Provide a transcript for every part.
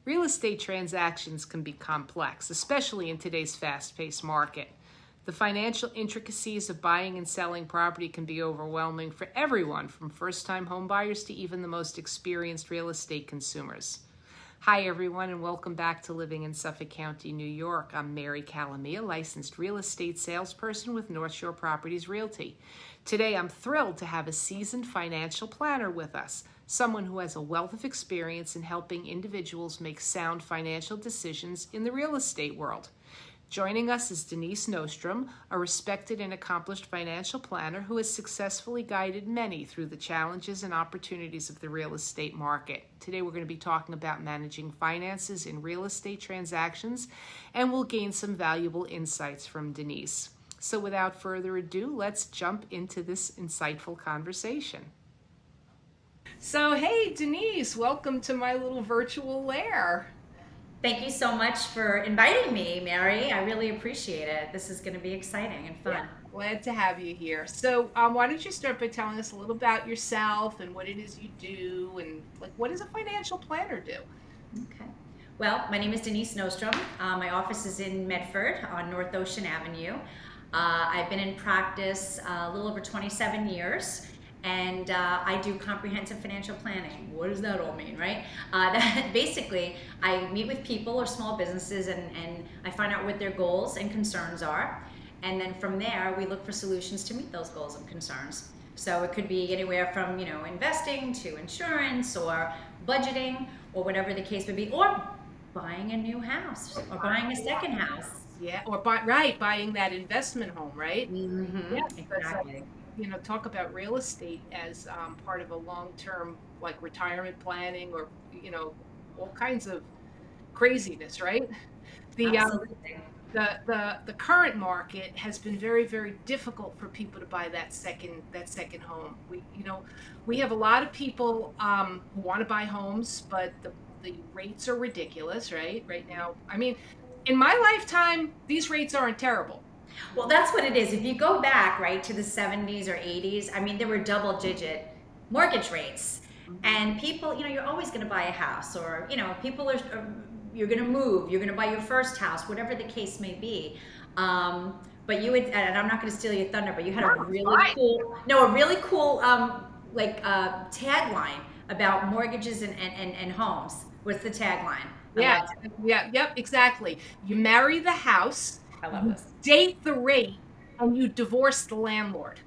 Real estate transactions can be complex, especially in today's fast-paced market. The financial intricacies of buying and selling property can be overwhelming for everyone, from first-time home buyers to even the most experienced real estate consumers. Hi, everyone, and welcome back to Living in Suffolk County, New York. I'm Mary Calamia, licensed real estate salesperson with North Shore Properties Realty. Today, I'm thrilled to have a seasoned financial planner with us, someone who has a wealth of experience in helping individuals make sound financial decisions in the real estate world. Joining us is Denise Nostrom, a respected and accomplished financial planner who has successfully guided many through the challenges and opportunities of the real estate market. Today we're going to be talking about managing finances in real estate transactions, and we'll gain some valuable insights from Denise. So without further ado, let's jump into this insightful conversation. So hey Denise, welcome to my little virtual lair. Thank you so much for inviting me, Mary. I really appreciate it. This is going to be exciting and Yeah, fun. glad to have you here. So, why don't you start by telling us a little about yourself and what it is you do, and like what does a financial planner do? Okay. Well, my name is Denise Nostrom. My office is in Medford on North Ocean Avenue. I've been in practice a little over 27 years, and I do comprehensive financial planning. What does that all mean, right? Basically, I meet with people or small businesses, and I find out what their goals and concerns are. And then from there, we look for solutions to meet those goals and concerns. So it could be anywhere from, investing to insurance or budgeting or whatever the case may be, or buying a new house or buying a second house. Yeah, or buying that investment home, right? Yeah, because Exactly. talk about real estate as part of a long-term like retirement planning, or all kinds of craziness, right? The Absolutely. the current market has been very, very difficult for people to buy that second home. We have a lot of people who want to buy homes, but the rates are ridiculous, right now. I mean, in my lifetime these rates aren't terrible. Well, that's what it is. If you go back, right, to the 70s or 80s, I mean, there were double digit mortgage rates. Mhm. And people, you're always going to buy a house, or, people you're going to move, you're going to buy your first house, whatever the case may be. But you would, and I'm not going to steal your thunder, but you had No, a it's really fine. cool, no, a really cool, tagline about mortgages and homes. What's the tagline? I Yeah, loved it. yeah, yep, exactly. You marry the house, I love you this. date the rate, and you divorce the landlord.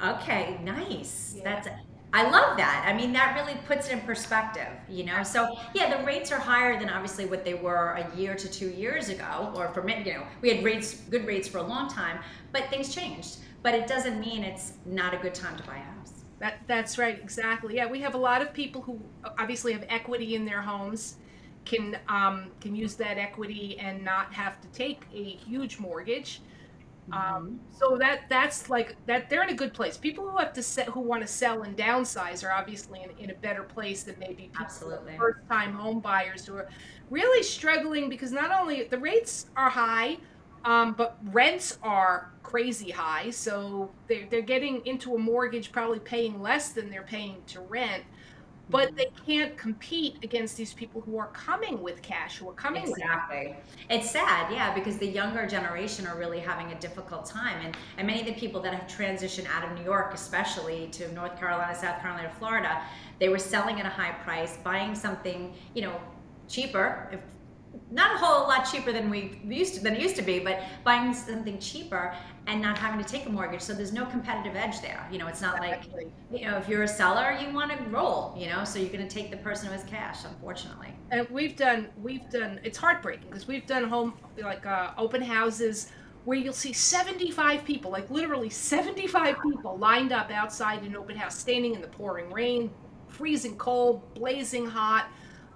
Okay, nice. Yeah. I love that. I mean, that really puts it in perspective, So, yeah, the rates are higher than obviously what they were a year to 2 years ago, or for many, we had good rates for a long time, but things changed. But it doesn't mean it's not a good time to buy a house. That's right, exactly. Yeah, we have a lot of people who obviously have equity in their homes, can use that equity and not have to take a huge mortgage. So that's like that they're in a good place. People who have to who want to sell and downsize are obviously in a better place than maybe people who are Absolutely. first time home buyers who are really struggling, because not only the rates are high, but rents are crazy high. So they're getting into a mortgage probably paying less than they're paying to rent, but they can't compete against these people who are coming with cash, who are coming with. Exactly. It's sad, yeah, because the younger generation are really having a difficult time. And many of the people that have transitioned out of New York, especially to North Carolina, South Carolina, Florida, they were selling at a high price, buying something, cheaper, if not a whole lot cheaper than it used to be, but buying something cheaper and not having to take a mortgage. So there's no competitive edge there. It's not like, Exactly. if you're a seller, you want to roll, so you're going to take the person who has cash, unfortunately. And we've done it's heartbreaking because we've done home like open houses where you'll see 75 people, like literally 75 people lined up outside an open house, standing in the pouring rain, freezing cold, blazing hot.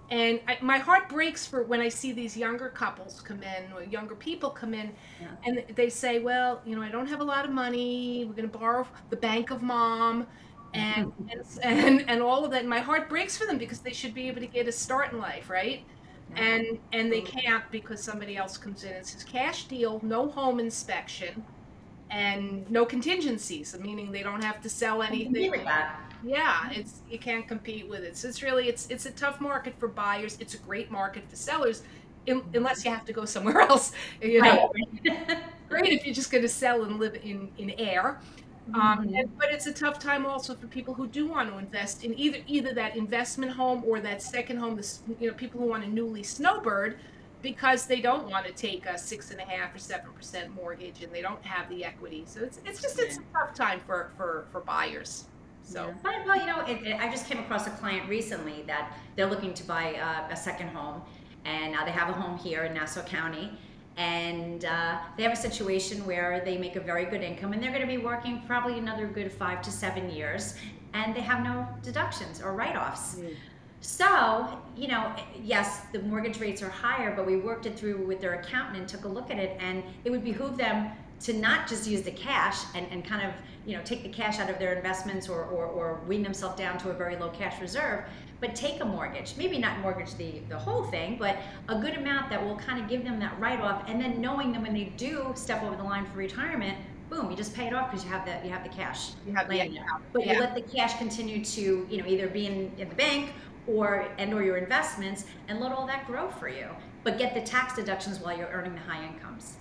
And my heart breaks for when I see these younger couples come in, or younger people come in, Yeah. and they say, well, I don't have a lot of money, we're going to borrow the bank of mom, and and all of that. And my heart breaks for them because they should be able to get a start in life, right? Yeah. And they can't because somebody else comes in and says cash deal, no home inspection, and no contingencies, meaning they don't have to sell I agree anything. with that. Yeah, it's you can't compete with it. So it's really it's a tough market for buyers. It's a great market for sellers, unless you have to go somewhere else. You know, Right. great if you're just going to sell and live in air. Mhm. But it's a tough time also for people who do want to invest in either that investment home or that second home. People who want a newly snowbird because they don't want to take a 6.5 or 7% mortgage and they don't have the equity. So it's Yeah. a tough time for buyers. Yeah, So. but well, I just came across a client recently that they're looking to buy a second home, and they have a home here in Nassau County, and they have a situation where they make a very good income, and they're going to be working probably another good 5 to 7 years, and they have no deductions or write-offs. Mm. So, yes, the mortgage rates are higher, but we worked it through with their accountant and took a look at it, and it would behoove them to not just use the cash and kind of, take the cash out of their investments or wean themselves down to a very low cash reserve, but take a mortgage. Maybe not mortgage the whole thing, but a good amount that will kind of give them that write-off, and then knowing that when they do step over the line for retirement, boom, you just pay it off because you have the cash You have the laying there. But you yeah. let the cash continue to, either be in the bank or your investments, and let all that grow for you, but get the tax deductions while you're earning the high incomes.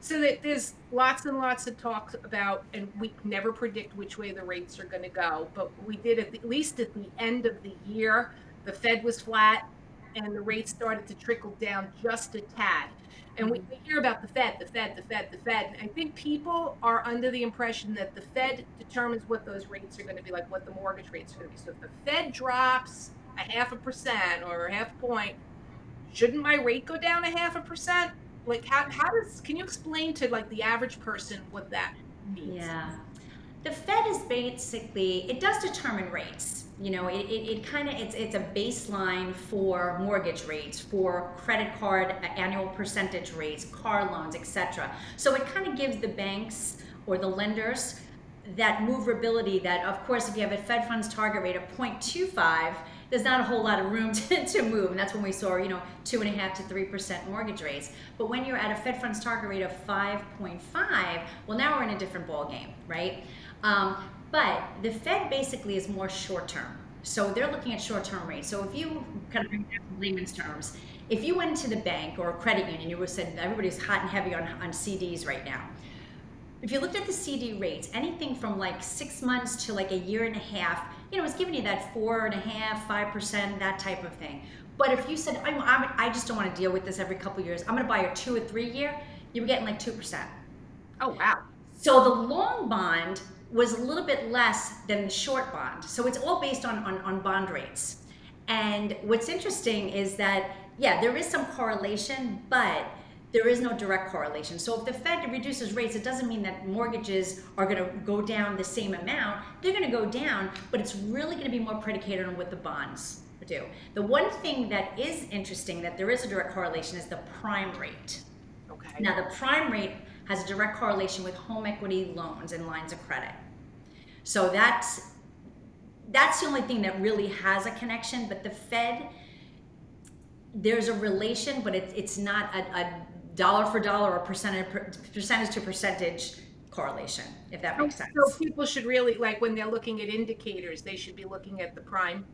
So that there's lots and lots of talk about, and we never predict which way the rates are going to go, but we did at least at the end of the year, the Fed was flat and the rates started to trickle down just a tad. And we hear about the Fed, the Fed, the Fed, the Fed. And I think people are under the impression that the Fed determines what those rates are going to be, like what the mortgage rates are going to be. So if the Fed drops a 0.5% or a half point, shouldn't my rate go down a 0.5%? Like can you explain to like the average person what that means? Yeah. The Fed is basically, it does determine rates. It kind of, it's a baseline for mortgage rates, for credit card annual percentage rates, car loans, etc. So it kind of gives the banks or the lenders that movability that, of course, if you have a Fed funds target rate of 0.25, there's not a whole lot of room to move. And that's when we saw, 2.5 to 3% mortgage rates. But when you're at a Fed funds target rate of 5.5, well, now we're in a different ball game, right? But the Fed basically is more short term. So they're looking at short term rates. So if you kind of bring it down to layman's terms, if you went to the bank or a credit union, you would said everybody's hot and heavy on CDs right now. If you looked at the CD rates, anything from like 6 months to like a year and a half, it's giving you that 4.5%, 5%, that type of thing. But if you said, I just don't want to deal with this every couple of years, I'm going to buy a 2 or 3 year, you were getting like 2%. Oh wow. So the long bond was a little bit less than the short bond. So it's all based on bond rates. And what's interesting is that, yeah, there is some correlation, but there is no direct correlation. So if the Fed reduces rates, it doesn't mean that mortgages are going to go down the same amount. They're going to go down, but it's really going to be more predicated on what the bonds do. The one thing that is interesting that there is a direct correlation is the prime rate. Okay. Now, the prime rate has a direct correlation with home equity loans and lines of credit. So that's the only thing that really has a connection. But the Fed, there's a relation, but it's not a dollar for dollar or percentage to percentage correlation, if that makes sense. So people should really, like when they're looking at indicators, they should be looking at the prime.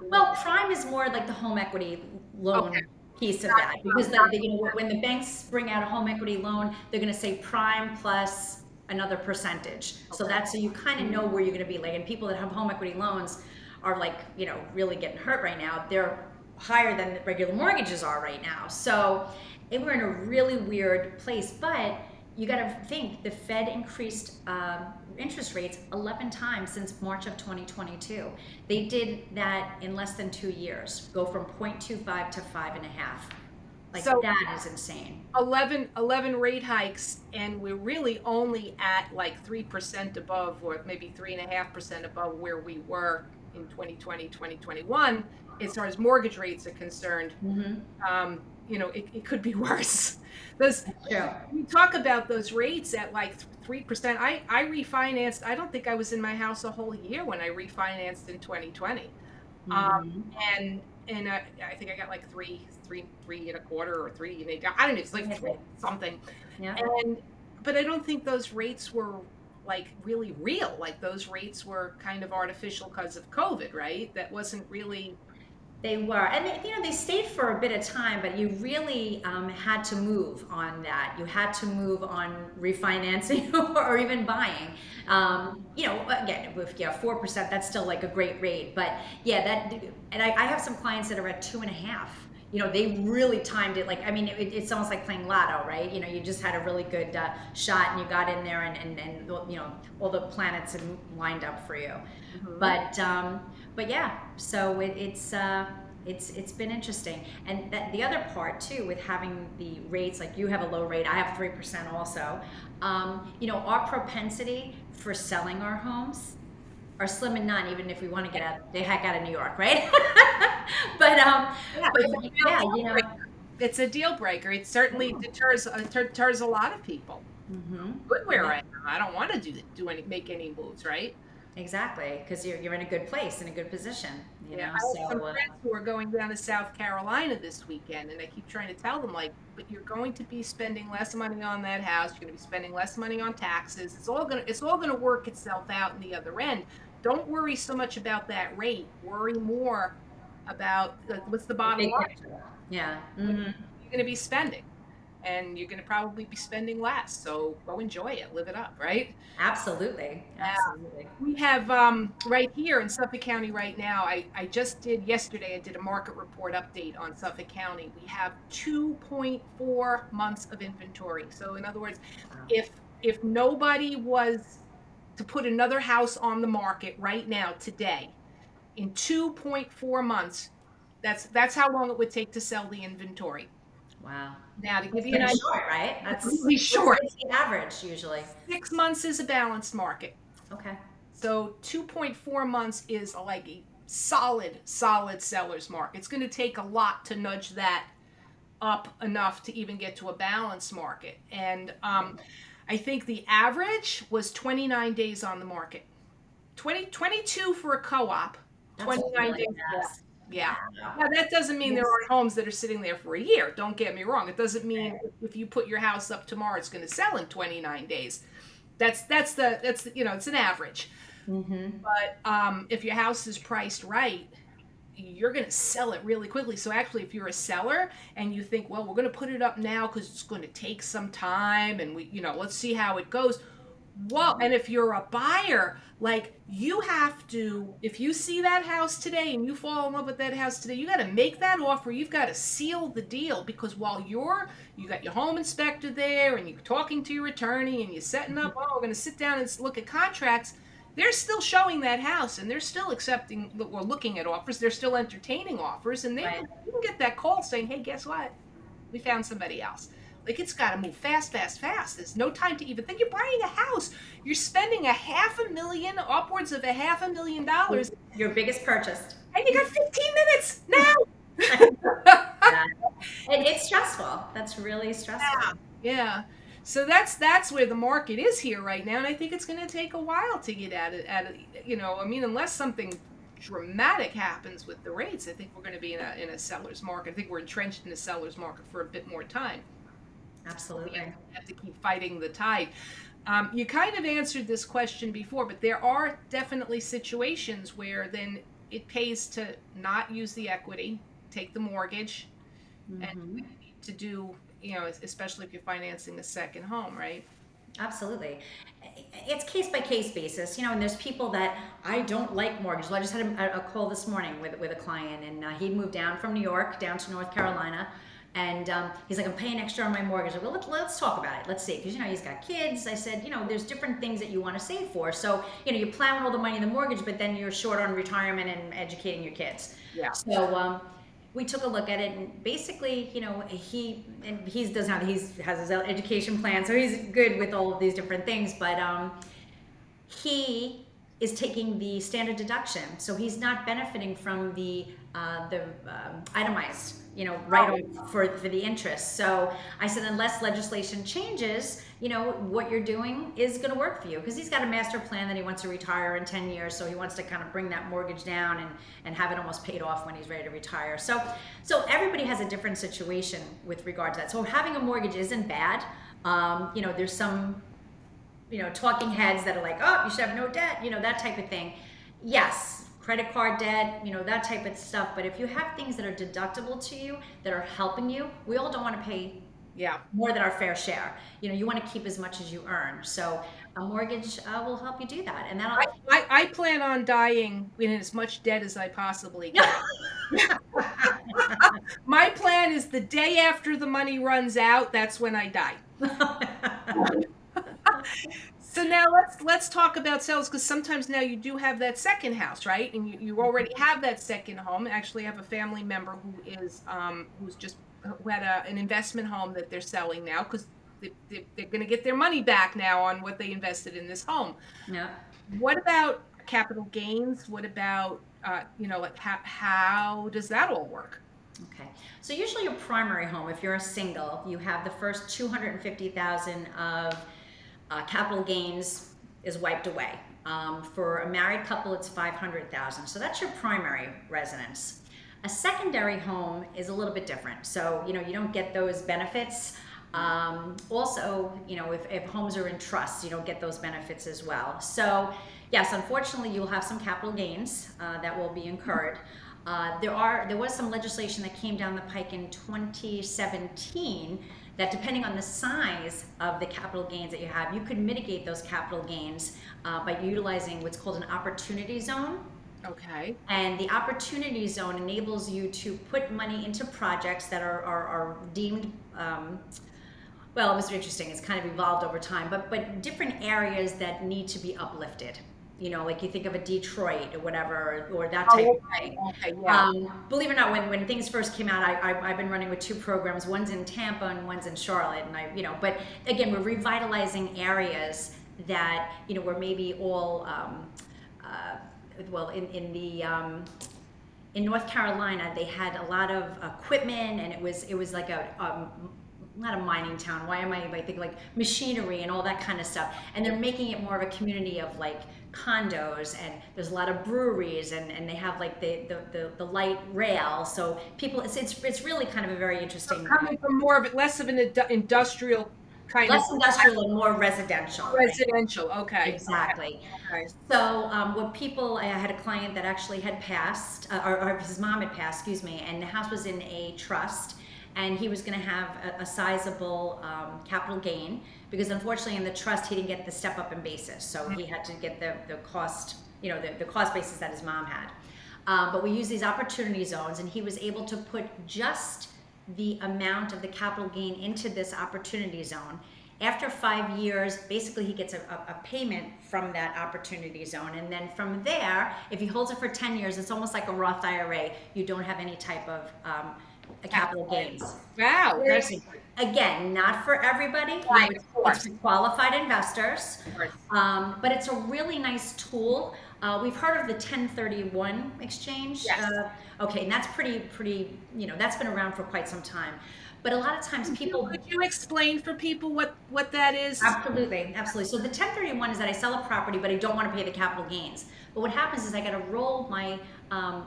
Well, prime is more like the home equity Okay. loan piece of that, because when the banks bring out a home equity loan, they're going to say prime plus another percentage. So Okay. that's so you kind of know where you're going to be. Like, and people that have home equity loans are like, really getting hurt right now. They're higher than the regular mortgages are right now. So we're in a really weird place. But you got to think the Fed increased interest rates 11 times since March of 2022. They did that in less than 2 years, go from 0.25 to 5.5. Like, So that is insane. 11 rate hikes, and we're really only at like 3% above, or maybe 3.5% above where we were in 2020, 2021, as far as mortgage rates are concerned. Mm-hmm. It could be worse. Those True. We talk about those rates at like 3%. I refinanced. I don't think I was in my house a whole year when I refinanced in 2020. Um, Mm-hmm. and I think I got like three and a quarter or three and I don't know. It's like three something. Yeah. And but I don't think those rates were like really real, like those rates were kind of artificial because of COVID, right? That wasn't really. They were, and they stayed for a bit of time, but you really had to move on that. You had to move on refinancing or even buying. Again, with 4%, that's still like a great rate. But yeah, and I have some clients that are at 2.5. They really timed it. Like, I mean, it's almost like playing lotto, right? You just had a really good shot, and you got in there, and all the planets had lined up for you. Mhm. But yeah, so it's been interesting. And the other part too, with having the rates, like you have a low rate, I have 3% also. Our propensity for selling our homes are slim and none, even if we want to get the heck out of New York, right? but Yeah, but it's a yeah, deal breaker. It's a deal breaker. It certainly deters a lot of people. Good where yeah. I am. I don't want to make any moves, right? Exactly, because you're in a good place, in a good position, Yeah, I have some So friends who are going down to South Carolina this weekend, and I keep trying to tell them, like, but you're going to be spending less money on that house. You're going to be spending less money on taxes. It's all gonna work itself out in the other end. Don't worry so much about that rate. Worry more about what's the the bottom big line. picture. Yeah. What you're going to be spending, and you're going to probably be spending less. So go enjoy it, live it up, right? Absolutely. Absolutely. We have right here in Suffolk County right now. I just did yesterday. I did a market report update on Suffolk County. We have 2.4 months of inventory. So in other words, Wow. if nobody was to put another house on the market right now today, in 2.4 months, that's how long it would take to sell the inventory. Wow. Now to give That's you an pretty idea, short, right? it's That's really short. what's the average usually? 6 months is a balanced market. Okay. So 2.4 months is like a solid seller's mark. It's going to take a lot to nudge that up enough to even get to a balanced market. And I think the average was 29 days on the market. 22 for a co-op, That's 29 really days left. fast. Yeah. Wow. Now that doesn't mean there Yes. aren't homes that are sitting there for a year. Don't get me wrong. It doesn't mean if you put your house up tomorrow, it's going to sell in 29 days. It's an average. But if your house is priced right, you're going to sell it really quickly. So actually, if you're a seller and you think, well, we're going to put it up now because it's going to take some time, and let's see how it goes. Well, and if you're a buyer, like you have to, if you see that house today and you fall in love with that house today, you got to make that offer. You've got to seal the deal, because while you got your home inspector there and you're talking to your attorney and you're setting up, oh, we're going to sit down and look at contracts. They're still showing that house, and they're still accepting or looking at offers. They're still entertaining offers, and Right. you can get that call saying, hey, guess what? We found somebody else. Like, it's got to move fast, fast, fast. There's no time to even think. You're buying a house. You're spending upwards of $500,000, Your biggest purchase. and you got 15 minutes now. Yeah. And it's stressful. That's really stressful. Yeah. So that's where the market is here right now, and I think it's going to take a while to get at it. I mean, unless something dramatic happens with the rates, I think we're going to be in a seller's market. I think we're entrenched in a seller's market for a bit more time. Absolutely. We have to keep fighting the tide. You kind of answered this question before, but there are definitely situations where then it pays to not use the equity, take the mortgage, and to do, especially if you're financing a second home, right? Absolutely. It's case by case basis, and there's people that I don't like mortgage. I just had a call this morning with a client, and he moved down from New York down to North Carolina. And he's like, I'm paying extra on my mortgage. I go, let's talk about it. Let's see. Because, he's got kids. I said, there's different things that you want to save for. So, you're plowing all the money in the mortgage, but then you're short on retirement and educating your kids. Yeah. So we took a look at it, and basically, he has his own education plan. So he's good with all of these different things. But he is taking the standard deduction. So he's not benefiting from the itemized, write-off for the interest. So I said, unless legislation changes, what you're doing is going to work for you, because he's got a master plan that he wants to retire in 10 years. So he wants to kind of bring that mortgage down and have it almost paid off when he's ready to retire. So everybody has a different situation with regard to that. So having a mortgage isn't bad. There's some talking heads that are like, oh, you should have no debt, that type of thing. Yes, credit card debt, that type of stuff. But if you have things that are deductible to you, that are helping you, we all don't want to pay Yeah. more than our fair share. You want to keep as much as you earn. So a mortgage will help you do that. And that'll, I plan on dying in as much debt as I possibly can. My plan is the day after the money runs out, that's when I die. So now let's talk about sales, because sometimes now you do have that second house, right? And you already have that second home. Actually, I have a family member who had an investment home that they're selling now, because they're going to get their money back now on what they invested in this home. yeah. What about capital gains? What about like how does that all work? Okay. So usually your primary home, if you're a single, you have the first 250,000 of capital gains is wiped away. For a married couple, it's 500,000. So that's your primary residence. A secondary home is a little bit different. So, you don't get those benefits. Also, if homes are in trust, you don't get those benefits as well. So, yes, unfortunately, you'll have some capital gains that will be incurred. There was some legislation that came down the pike in 2017 that, depending on the size of the capital gains that you have, you could mitigate those capital gains by utilizing what's called an opportunity zone. Okay. And the opportunity zone enables you to put money into projects that are deemed, well, it was interesting, it's kind of evolved over time, but different areas that need to be uplifted. Like you think of a Detroit or whatever, or that type of thing. Okay, yeah. Believe it or not, when things first came out, I've been running with two programs. One's in Tampa and one's in Charlotte, and but again, we're revitalizing areas that were maybe all well, in North Carolina, they had a lot of equipment, and it was like not a mining town. Why am I thinking like machinery and all that kind of stuff? And they're making it more of a community of like condos, and there's a lot of breweries, and they have like the light rail. So people, it's really kind of a very interesting. So coming from more of it, less of an industrial kind Less of industrial and more residential. residential. Okay. Exactly. Okay. So what people, I had a client that actually had passed, or his mom had passed, excuse me, and the house was in a trust, and he was going to have a sizable capital gain, because unfortunately in the trust he didn't get the step up in basis, so he had to get the cost, the cost basis that his mom had. But we use these opportunity zones, and he was able to put just the amount of the capital gain into this opportunity zone. After 5 years, basically he gets a payment from that opportunity zone, and then from there, if he holds it for 10 years, it's almost like a Roth IRA. You don't have any type of capital gains. Wow. Again, not for everybody. Right, it's for qualified investors, but it's a really nice tool. We've heard of the 1031 exchange. Yes. Okay, and that's pretty. That's been around for quite some time. But a lot of times people. Could you explain for people what that is? Absolutely. So the 1031 is that I sell a property, but I don't want to pay the capital gains. But what happens is I got to roll my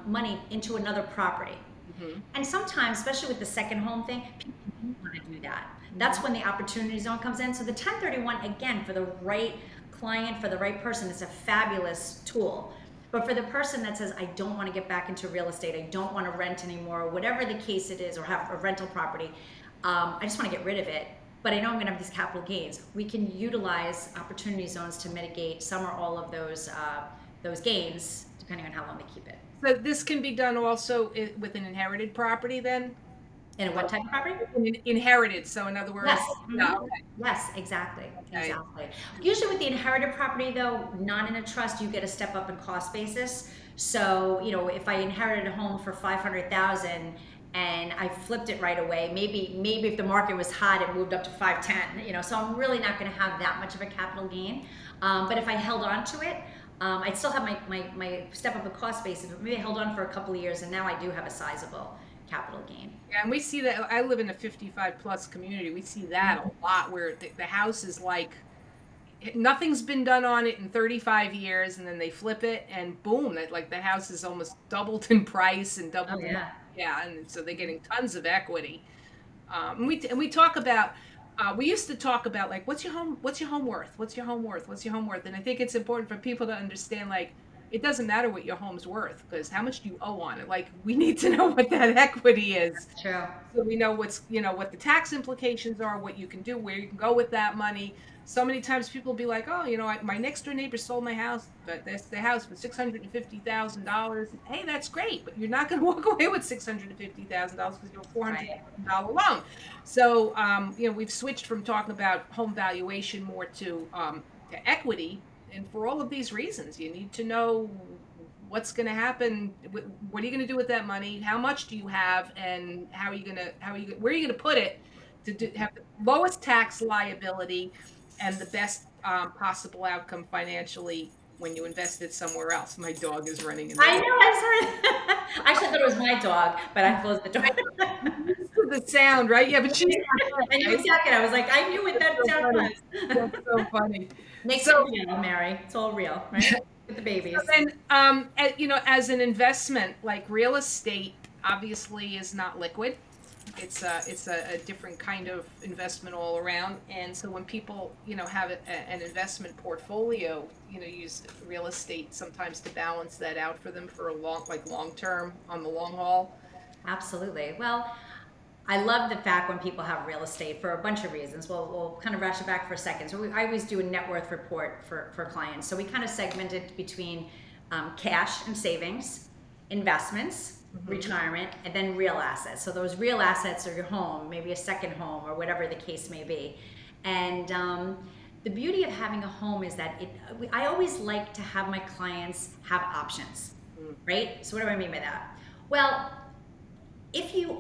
money into another property. Mm-hmm. And sometimes, especially with the second home thing, people don't want to do that. That's when the opportunity zone comes in. So the 1031, again, for the right client, for the right person, is a fabulous tool. But for the person that says, I don't want to get back into real estate, I don't want to rent anymore, whatever the case it is, or have a rental property, I just want to get rid of it, but I know I'm going to have these capital gains. We can utilize opportunity zones to mitigate some or all of those gains, depending on how long they keep it. So this can be done also with an inherited property then? And what type of property? Inherited. So in other words, yes. No, okay. Yes, exactly. Okay. Exactly. Usually with the inherited property though, not in a trust, you get a step up in cost basis. So, if I inherited a home for 500,000 and I flipped it right away, maybe if the market was hot, it moved up to 510, so I'm really not going to have that much of a capital gain. But if I held on to it, I'd still have my step up in cost basis, but maybe I held on for a couple of years, and now I do have a sizable capital gain. Yeah, and we see that. I live in a 55 plus community. We see that a lot, where the house is like nothing's been done on it in 35 years, and then they flip it, and boom, like the house is almost doubled in price and doubled. Oh, yeah. Yeah, and so they're getting tons of equity. And we talk about we used to talk about like, what's your home worth? What's your home worth? What's your home worth? And I think it's important for people to understand, like, it doesn't matter what your home's worth, because how much do you owe on it? Like, we need to know what that equity is. True. So we know what the tax implications are, what you can do, where you can go with that money. So many times people be like, oh, my next door neighbor sold my house, but that's the house for $650,000. Hey, that's great, but you're not going to walk away with $650,000 because you have a $400,000 loan. So, we've switched from talking about home valuation more to equity, and for all of these reasons, you need to know what's going to happen. What are you going to do with that money? How much do you have, and where are you going to put it to have the lowest tax liability and the best possible outcome financially when you invest it somewhere else. My dog is running in the I know, I saw it. I actually thought it was my dog, but I closed the door. the sound, right? Yeah, but she's I knew exactly. I was like, I knew what that sound was. That's so funny. Makes it real, Mary. It's all real, right? With the babies. And as an investment, like real estate, obviously is not liquid. It's a different kind of investment all around. And so when people have an investment portfolio, use real estate sometimes to balance that out for them for a long term on the long haul. Absolutely. Well, I love the fact when people have real estate for a bunch of reasons. We'll kind of rush it back for a second. So I always do a net worth report for clients. So we kind of segment it between cash and savings, investments, retirement, and then real assets. So those real assets are your home, maybe a second home, or whatever the case may be. And the beauty of having a home is that I always like to have my clients have options, right? So what do I mean by that? Well, if you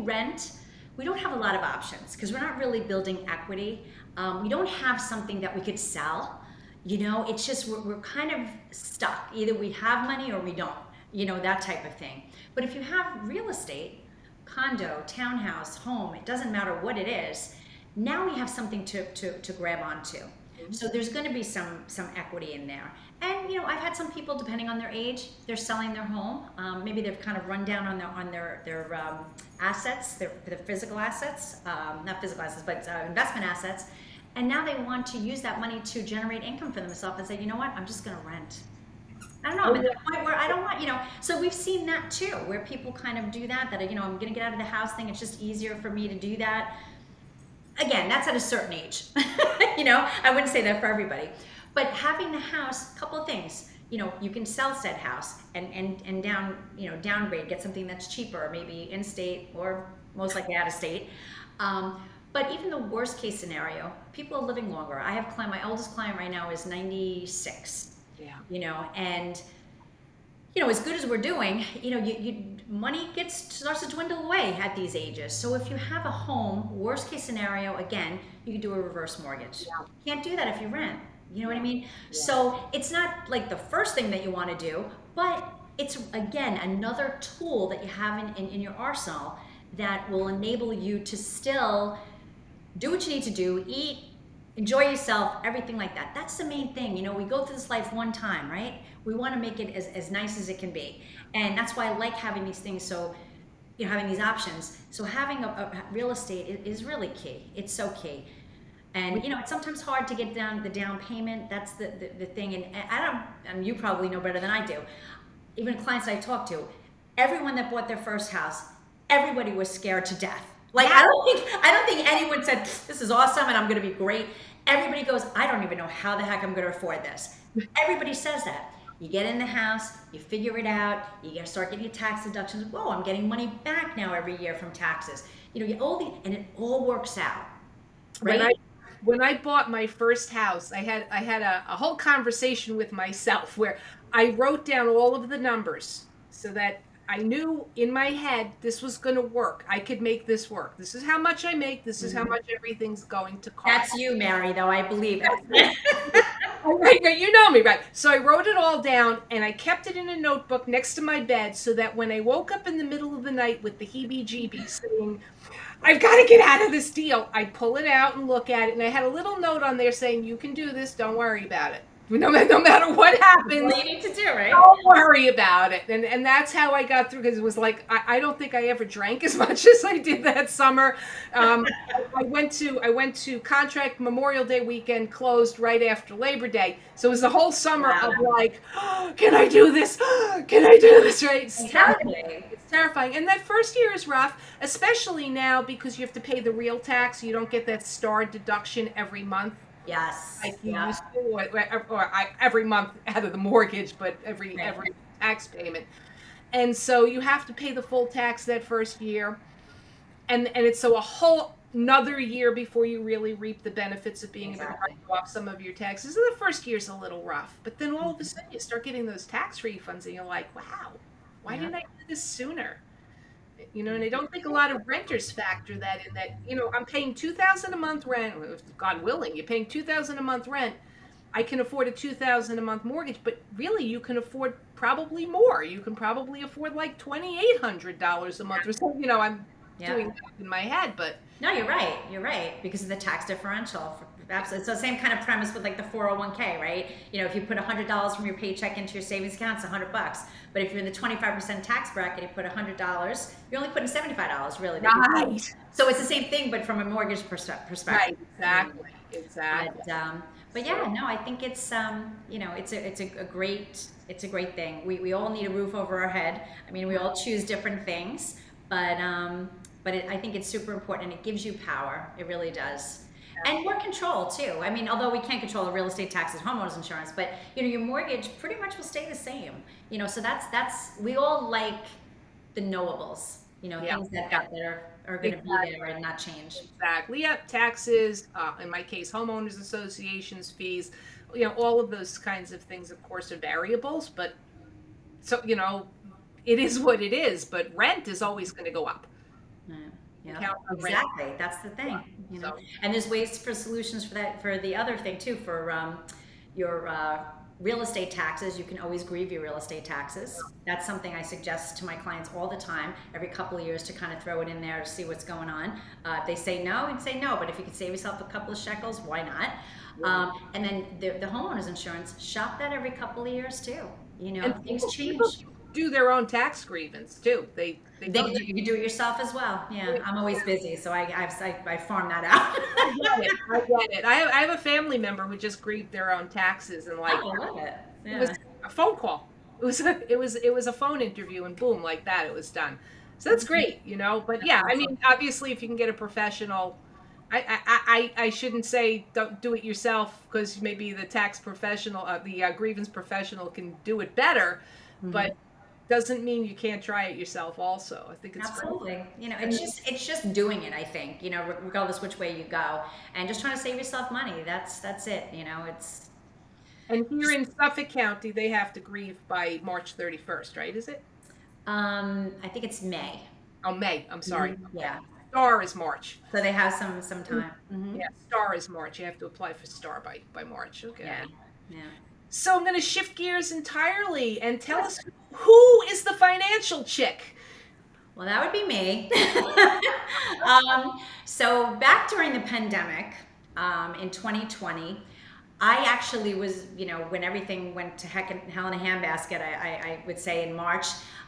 rent, we don't have a lot of options because we're not really building equity. We don't have something that we could sell. It's just we're kind of stuck. Either we have money or we don't. That type of thing. But if you have real estate, condo, townhouse, home, it doesn't matter what it is, now we have something to grab onto. So there's going to be some equity in there. And I've had some people, depending on their age, they're selling their home. Maybe they've kind of run down on their assets, their physical assets, not physical assets, but investment assets. And now they want to use that money to generate income for themselves and say, you know what, I'm just going to rent. I don't know, I'm at the point where I don't want, so we've seen that too, where people kind of do that, I'm going to get out of the house thing. It's just easier for me to do that. Again, that's at a certain age. I wouldn't say that for everybody. But having the house, a couple of things, you can sell said house and downgrade, get something that's cheaper, maybe in state or most likely out of state. But even the worst case scenario, people are living longer. I have my oldest client right now is 96. Yeah. And as good as we're doing, money starts to dwindle away at these ages. So if you have a home, worst case scenario, again, you can do a reverse mortgage. Yeah. You can't do that if you rent. You know what I mean? Yeah. So it's not like the first thing that you want to do, but it's again another tool that you have in your arsenal that will enable you to still do what you need to do, eat, enjoy yourself, everything like that. That's the main thing. We go through this life one time, right? We want to make it as nice as it can be. And that's why I like having these things. So, having these options. So having a real estate is really key. It's so key. And, it's sometimes hard to get down the down payment. That's the thing. And you probably know better than I do. Even clients I talk to, everyone that bought their first house, everybody was scared to death. Like, I don't think anyone said, this is awesome and I'm going to be great. Everybody goes, I don't even know how the heck I'm going to afford this. Everybody says that. You get in the house, you figure it out, you got to start getting your tax deductions. Whoa, I'm getting money back now every year from taxes. And it all works out. Right? When I bought my first house, I had a whole conversation with myself where I wrote down all of the numbers so that I knew in my head this was going to work. I could make this work. This is how much I make. This is how much everything's going to cost. That's you, Mary, though, I believe. Right, you know me, right? So I wrote it all down and I kept it in a notebook next to my bed so that when I woke up in the middle of the night with the heebie-jeebies saying, I've got to get out of this deal, I'd pull it out and look at it. And I had a little note on there saying, you can do this. Don't worry about it. No matter what happens, All you need to do, right? don't worry about it. And that's how I got through, because it was like I don't think I ever drank as much as I did that summer. I went to contract Memorial Day weekend, closed right after Labor Day, so it was the whole summer Wow. of like, oh, can I do this? Can I do this? Right? It's terrifying. Exactly. It's terrifying, and that first year is rough, especially now because you have to pay the real tax. You don't get that star deduction every month Yes. like you Yeah. used to, every month out of the mortgage, but every Right. tax payment. And so you have to pay the full tax that first year, and it's so a whole another year before you really reap the benefits of being able to Exactly. write off some of your taxes. So the first year's a little rough, but then all of a sudden you start getting those tax refunds, and you're like, wow, why Yeah. didn't I do this sooner? And I don't think a lot of renters factor that in. That I'm paying 2,000 a month rent. God willing, you're paying 2,000 a month rent. I can afford a 2,000 a month mortgage, but really you can afford probably more. You can probably afford like $2,800 a month or so. I'm Yeah. doing that in my head, but No, you're right. You're right because of the tax differential. Absolutely. So same kind of premise with like the 401k, right? If you put $100 from your paycheck into your savings account, it's $100. But if you're in the 25% tax bracket, you put $100, you're only putting $75 really. right, So it's the same thing, but from a mortgage perspective. right, exactly. But So, yeah, no, I think it's it's a great thing. We all need a roof over our head. I mean, we all choose different things, but I think it's super important and it gives you power. It really does. And more control too. I mean, although we can't control the real estate taxes, homeowners insurance, but your mortgage pretty much will stay the same. So that's we all like the knowables. yeah, Things that are going to be there and not change. exactly. Yep, taxes. In my case, homeowners associations, fees. All of those kinds of things, of course, are variables, but so it is what it is. But rent is always going to go up. Yeah, You yeah, count on rent. exactly. That's the thing, So And there's ways for solutions for that. For the other thing too, for your real estate taxes, you can always grieve your real estate taxes. That's something I suggest to my clients all the time, every couple of years, to kind of throw it in there to see what's going on. If they say no, and say no, but if you could save yourself a couple of shekels, why not? And then the homeowners insurance, shop that every couple of years too. and Things people change. do their own tax grievance too. They go. You can do it yourself as well. Yeah, I'm always busy, so I farm that out. I get it. I get it. I have a family member who just grieved their own taxes, and like Oh, I love it. it was Yeah. a phone call. It was a phone interview, and boom, like that, it was done. So that's great. But That's yeah, I awesome. mean, obviously, if you can get a professional, I shouldn't say don't do it yourself, because maybe the tax professional, the grievance professional can do it better, but doesn't mean you can't try it yourself. Also, I think it's great. Absolutely. It's just doing it, I think, regardless which way you go, and just trying to save yourself money. That's it. It's And here in Suffolk County, they have to grieve by March 31st, right? Is it? I think it's May. Oh, May. I'm sorry. Yeah. Star is March. So they have some time. Yeah, Star is March. You have to apply for Star by March. Okay. Yeah. Yeah. So I'm going to shift gears entirely and tell us, who is the financial chick? Well, that would be me. So back during the pandemic, in 2020, I actually was, when everything went to hell in a handbasket, I would say in March,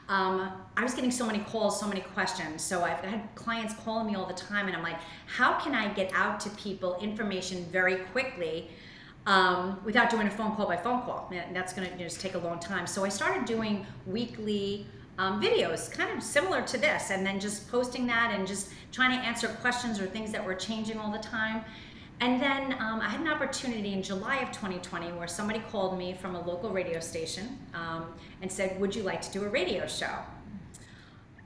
I was getting so many calls, so many questions. So I've had clients calling me all the time, and I'm like, how can I get out to people information very quickly without doing a phone call by phone call? And that's going to just take a long time. So I started doing weekly videos, kind of similar to this, and then just posting that and just trying to answer questions or things that were changing all the time. And then I had an opportunity in July of 2020 where somebody called me from a local radio station and said, would you like to do a radio show?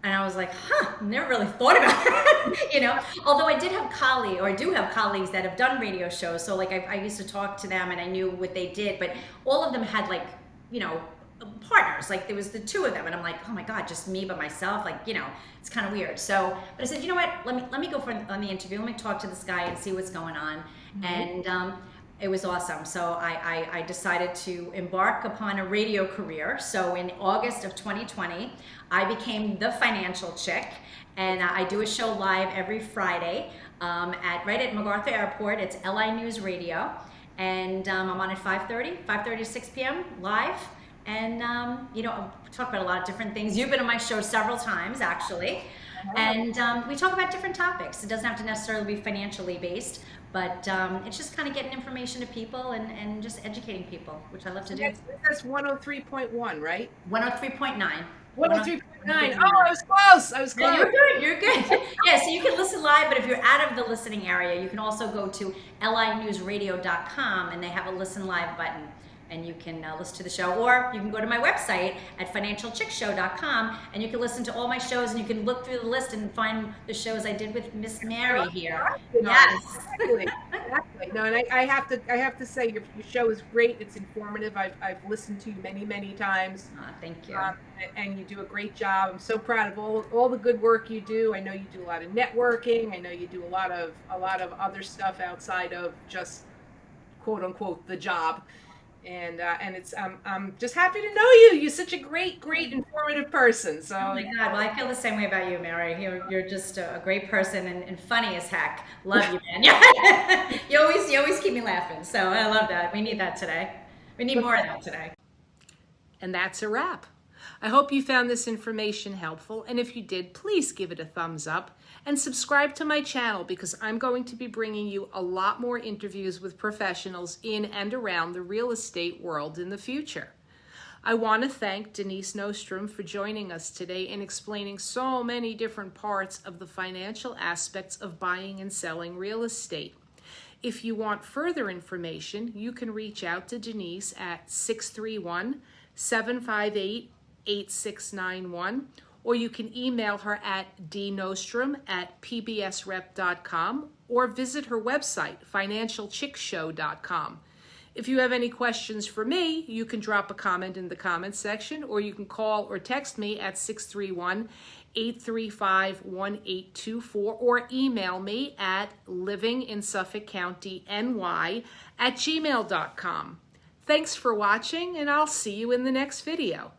And I was like, never really thought about it, Although I do have colleagues that have done radio shows. So like I used to talk to them and I knew what they did, but all of them had partners. Like there was the two of them, and I'm like, oh my God, just me by myself. Like, it's kind of weird. So, but I said, you know what? Let me go on the interview. Let me talk to this guy and see what's going on. And it was awesome. So I decided to embark upon a radio career. So in August of 2020, I became the financial chick, and I do a show live every Friday right at MacArthur Airport. It's LI News Radio. And I'm on at 5:30 to 6 p.m. live. And, we talk about a lot of different things. You've been on my show several times, actually. And we talk about different topics. It doesn't have to necessarily be financially based, but it's just kind of getting information to people and just educating people, which I love to do. That's 103.1, right? 103.9. 103.9. Oh, I was close. Yeah, you're good. Yeah, so you can listen live, but if you're out of the listening area, you can also go to linewsradio.com, and they have a listen live button, and you can listen to the show. Or you can go to my website at financialchickshow.com, and you can listen to all my shows, and you can look through the list and find the shows I did with Miss Mary here. Yes. Exactly. No, and I have to say your show is great. It's informative. I've listened to you many times. Thank you. And you do a great job. I'm so proud of all the good work you do. I know you do a lot of networking. I know you do a lot of other stuff outside of just quote unquote the job. And it's I'm just happy to know you. You're such a great informative person. So oh my God, well I feel the same way about you, Mary. You're just a great person and funny as heck. Love you, man. Yeah. you always keep me laughing. So I love that. We need that today. We need more of that today. And that's a wrap. I hope you found this information helpful, and if you did, please give it a thumbs up and subscribe to my channel, because I'm going to be bringing you a lot more interviews with professionals in and around the real estate world in the future. I want to thank Denise Nostrom for joining us today and explaining so many different parts of the financial aspects of buying and selling real estate. If you want further information, you can reach out to Denise at 631-758-8691, or you can email her at dnostrom@pbsrep.com, or visit her website, financialchickshow.com. If you have any questions for me, you can drop a comment in the comments section, or you can call or text me at 631-835-1824, or email me at livinginsuffolkcountyny@gmail.com. Thanks for watching, and I'll see you in the next video.